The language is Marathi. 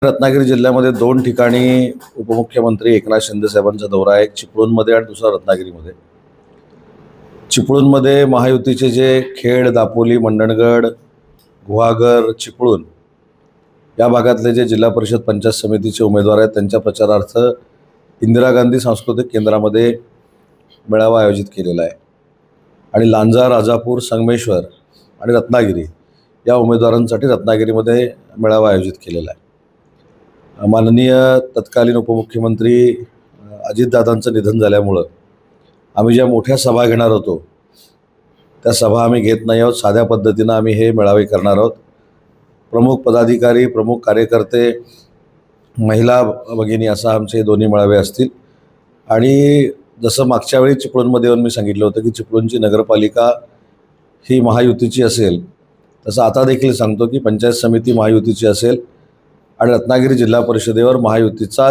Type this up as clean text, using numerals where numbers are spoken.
रत्नागिरी जिल्ह्यामध्ये दोन ठिकाणी उपमुख्यमंत्री एकनाथ शिंदे साहेबांचा दौरा आहे, एक चिपळूणमध्ये आणि दुसरा रत्नागिरीमध्ये. चिपळूणमध्ये महायुतीचे जे खेड, दापोली, मंडणगड, गुहागर, चिपळूण या भागातले जे जिल्हा परिषद पंचायत समितीचे उमेदवार आहेत त्यांच्या प्रचारार्थ इंदिरा गांधी सांस्कृतिक केंद्रामध्ये मेळावा आयोजित केलेला आहे. आणि लांजा, राजापूर, संगमेश्वर आणि रत्नागिरी या उमेदवारांसाठी रत्नागिरीमध्ये मेळावा आयोजित केलेला आहे. माननीय तत्कालीन उपमुख्यमंत्री अजितदादांचं निधन झाल्यामुळं आम्ही ज्या मोठ्या सभा घेणार होतो त्या सभा आम्ही घेत नाही आहोत. साध्या पद्धतीनं आम्ही हे मेळावे करणार आहोत. प्रमुख पदाधिकारी, प्रमुख कार्यकर्ते, महिला भगिनी असा आमचे दोन्ही मेळावे असतील. आणि जसं मागच्या वेळी चिपळूणमध्ये येऊन मी सांगितलं होतं की चिपळूणची नगरपालिका ही महायुतीची असेल, तसं आता देखील सांगतो की पंचायत समिती महायुतीची असेल आणि रत्नागिरी जिल्हा परिषदेवर महायुतीचा